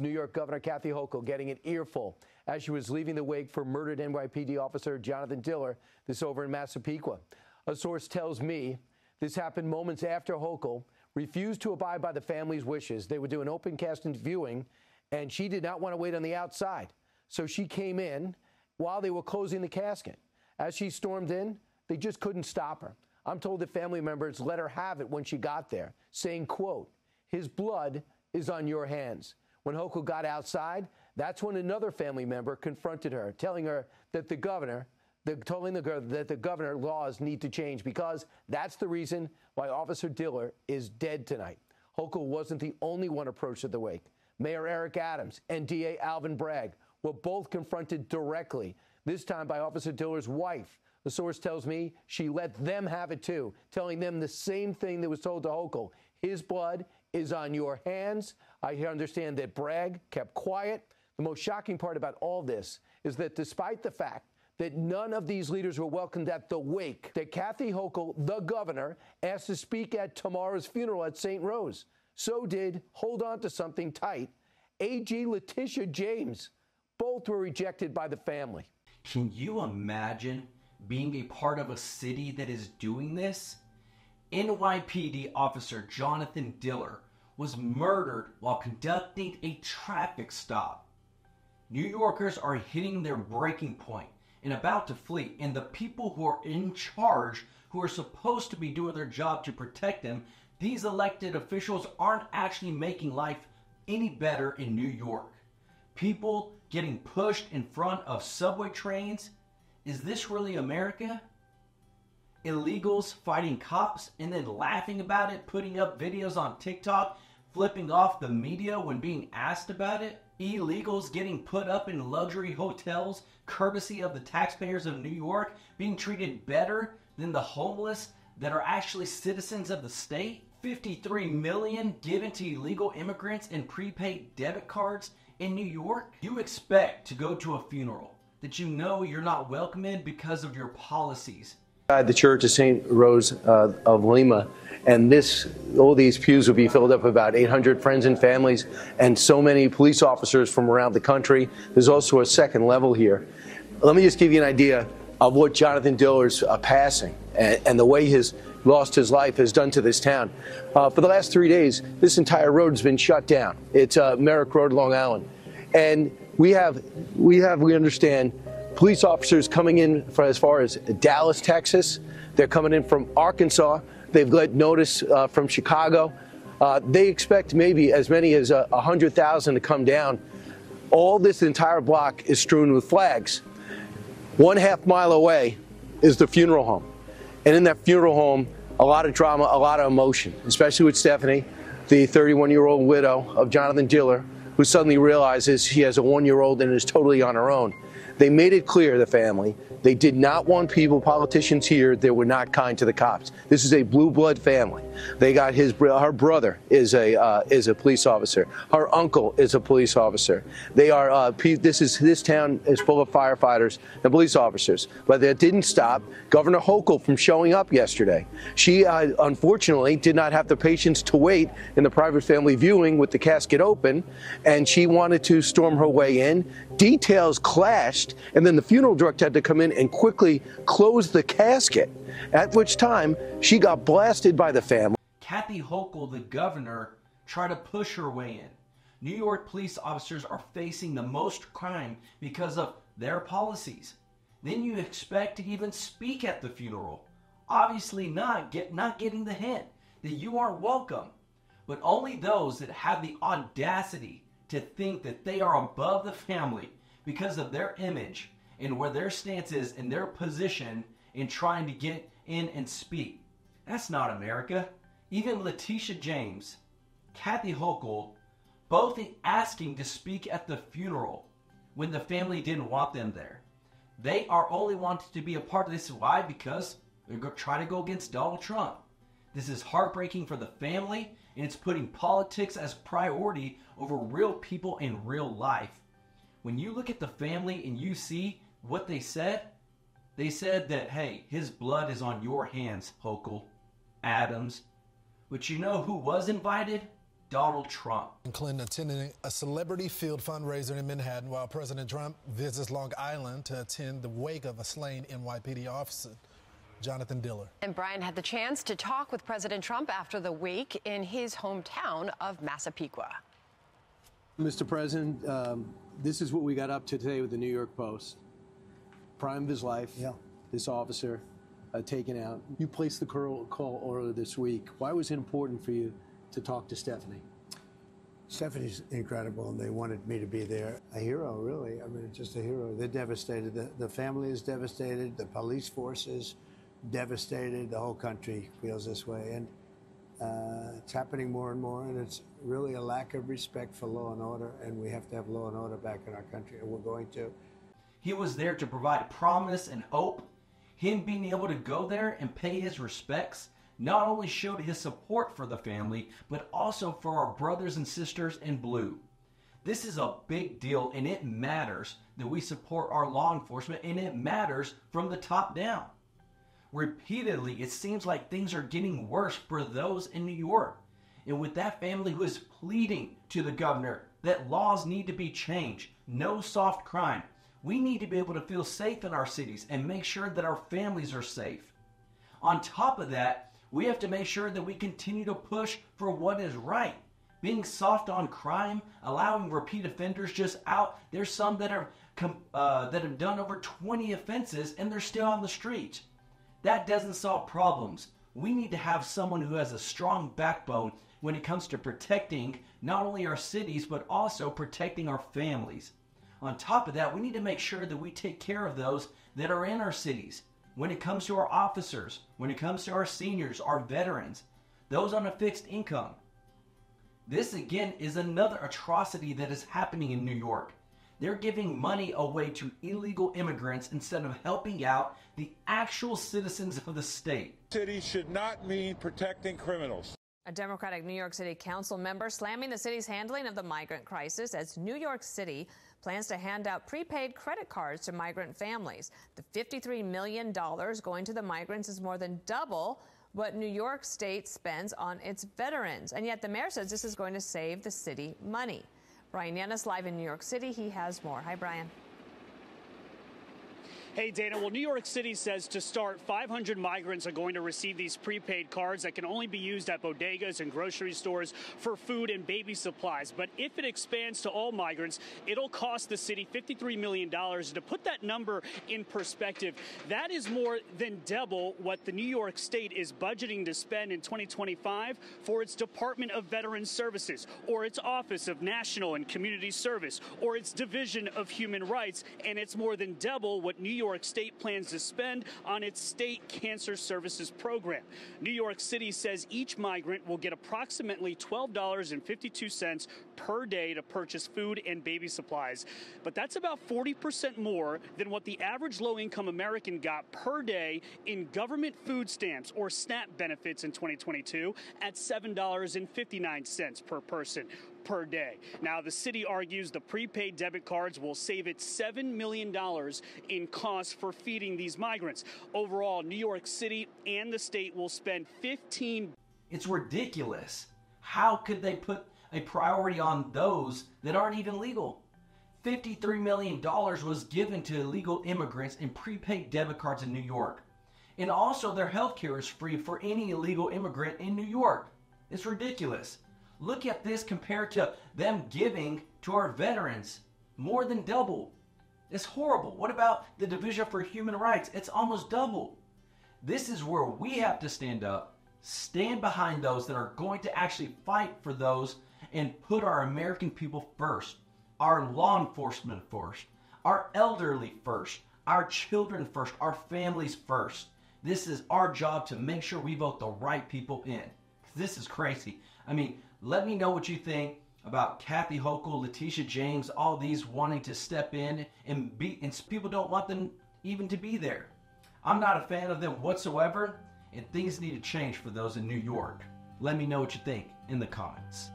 New York Governor Kathy Hochul getting an earful as she was leaving the wake for murdered NYPD officer Jonathan Diller, this over in Massapequa. A source tells me this happened moments after Hochul refused to abide by the family's wishes. They would do an open casting viewing, and she did not want to wait on the outside. So she came in while they were closing the casket. As she stormed in, they just couldn't stop her. I'm told that family members let her have it when she got there, saying, quote, "His blood is on your hands." When Hochul got outside, that's when another family member confronted her, telling her that the governor laws need to change because that's the reason why Officer Diller is dead tonight. Hochul wasn't the only one approached at the wake. Mayor Eric Adams and DA Alvin Bragg were both confronted directly, this time by Officer Diller's wife. The source tells me she let them have it too, telling them the same thing that was told to Hochul. His blood is on your hands. I understand that Bragg kept quiet. The most shocking part about all this is that despite the fact that none of these leaders were welcomed at the wake, that Kathy Hochul, the governor, asked to speak at tomorrow's funeral at St. Rose. So did, hold on to something tight, AG Letitia James. Both were rejected by the family. Can you imagine being a part of a city that is doing this? NYPD officer Jonathan Diller was murdered while conducting a traffic stop. New Yorkers are hitting their breaking point and about to flee, and the people who are in charge, who are supposed to be doing their job to protect them, these elected officials aren't actually making life any better in New York. People getting pushed in front of subway trains. Is this really America? Illegals fighting cops and then laughing about it, putting up videos on TikTok, flipping off the media when being asked about it. Illegals getting put up in luxury hotels, courtesy of the taxpayers of New York, being treated better than the homeless that are actually citizens of the state. 53 million given to illegal immigrants in prepaid debit cards in New York. You expect to go to a funeral that you know you're not welcome in because of your policies. The church of St. Rose of Lima, and all these pews will be filled up with about 800 friends and families and so many police officers from around the country. There's also a second level here. Let me just give you an idea of what Jonathan Diller's passing and the way he's lost his life has done to this town. For the last 3 days, this entire road has been shut down. It's Merrick Road, Long Island. And we understand, police officers coming in from as far as Dallas, Texas. They're coming in from Arkansas. They've got notice from Chicago. They expect maybe as many as 100,000 to come down. All this entire block is strewn with flags. 1/2 mile away is the funeral home. And in that funeral home, a lot of drama, a lot of emotion, especially with Stephanie, the 31-year-old widow of Jonathan Diller, who suddenly realizes she has a 1-year-old and is totally on her own. They made it clear, the family, they did not want politicians here that were not kind to the cops. This is a blue blood family. They got her brother is a police officer. Her uncle is a police officer. They are this town is full of firefighters and police officers. But that didn't stop Governor Hochul from showing up yesterday. She unfortunately did not have the patience to wait in the private family viewing with the casket open, and she wanted to storm her way in. Details clashed, and then the funeral director had to come in and quickly close the casket, at which time she got blasted by the family. Kathy Hochul, the governor, tried to push her way in. New York police officers are facing the most crime because of their policies. Then you expect to even speak at the funeral. Obviously not getting the hint that you aren't welcome. But only those that have the audacity to think that they are above the family because of their image and where their stance is and their position in trying to get in and speak. That's not America. Even Letitia James, Kathy Hochul, both asking to speak at the funeral when the family didn't want them there. They are only wanting to be a part of this. Why? Because they're going to try to go against Donald Trump. This is heartbreaking for the family, and it's putting politics as priority over real people in real life. When you look at the family and you see what they said that, hey, his blood is on your hands, Hochul, Adams. But you know who was invited? Donald Trump. Clinton attending a celebrity field fundraiser in Manhattan while President Trump visits Long Island to attend the wake of a slain NYPD officer, Jonathan Diller. And Brian had the chance to talk with President Trump after the wake in his hometown of Massapequa. Mr. President, this is what we got up to today with the New York Post. Prime of his life, this officer taken out. You placed the call earlier this week. Why was it important for you to talk to Stephanie? Stephanie's incredible, and they wanted me to be there. A hero, really. I mean, just a hero. They're devastated. The family is devastated. The police force is devastated. The whole country feels this way. And it's happening more and more, and it's really a lack of respect for law and order, and we have to have law and order back in our country, and we're going to. He was there to provide promise and hope. Him being able to go there and pay his respects not only showed his support for the family, but also for our brothers and sisters in blue. This is a big deal, and it matters that we support our law enforcement, and it matters from the top down. Repeatedly, it seems like things are getting worse for those in New York. And with that family who is pleading to the governor that laws need to be changed, no soft crime, we need to be able to feel safe in our cities and make sure that our families are safe. On top of that, we have to make sure that we continue to push for what is right. Being soft on crime, allowing repeat offenders just out. There's some that have done over 20 offenses and they're still on the street. That doesn't solve problems. We need to have someone who has a strong backbone when it comes to protecting not only our cities, but also protecting our families. On top of that, we need to make sure that we take care of those that are in our cities. When it comes to our officers, when it comes to our seniors, our veterans, those on a fixed income. This again is another atrocity that is happening in New York. They're giving money away to illegal immigrants instead of helping out the actual citizens of the state. City should not mean protecting criminals. A Democratic New York City Council member slamming the city's handling of the migrant crisis as New York City plans to hand out prepaid credit cards to migrant families. The $53 million going to the migrants is more than double what New York State spends on its veterans. And yet the mayor says this is going to save the city money. Brian Yanis live in New York City. He has more. Hi, Brian. Hey, Dana. Well, New York City says to start, 500 migrants are going to receive these prepaid cards that can only be used at bodegas and grocery stores for food and baby supplies. But if it expands to all migrants, it'll cost the city $53 million. To put that number in perspective, that is more than double what the New York State is budgeting to spend in 2025 for its Department of Veterans Services, or its Office of National and Community Service, or its Division of Human Rights. And it's more than double what New York State plans to spend on its state cancer services program. New York City says each migrant will get approximately $12.52 per day to purchase food and baby supplies. But that's about 40% more than what the average low-income American got per day in government food stamps or SNAP benefits in 2022 at $7.59 per person per day. Now, the city argues the prepaid debit cards will save it $7 million in costs for feeding these migrants. Overall, New York City and the state will spend It's ridiculous. How could they put a priority on those that aren't even legal? $53 million was given to illegal immigrants in prepaid debit cards in New York. And also their health care is free for any illegal immigrant in New York. It's ridiculous. Look at this compared to them giving to our veterans. More than double. It's horrible. What about the Division for Human Rights? It's almost double. This is where we have to stand up, stand behind those that are going to actually fight for those and put our American people first, our law enforcement first, our elderly first, our children first, our families first. This is our job to make sure we vote the right people in. This is crazy. I mean, let me know what you think about Kathy Hochul, Letitia James, all these wanting to step in and people don't want them even to be there. I'm not a fan of them whatsoever, and things need to change for those in New York. Let me know what you think in the comments.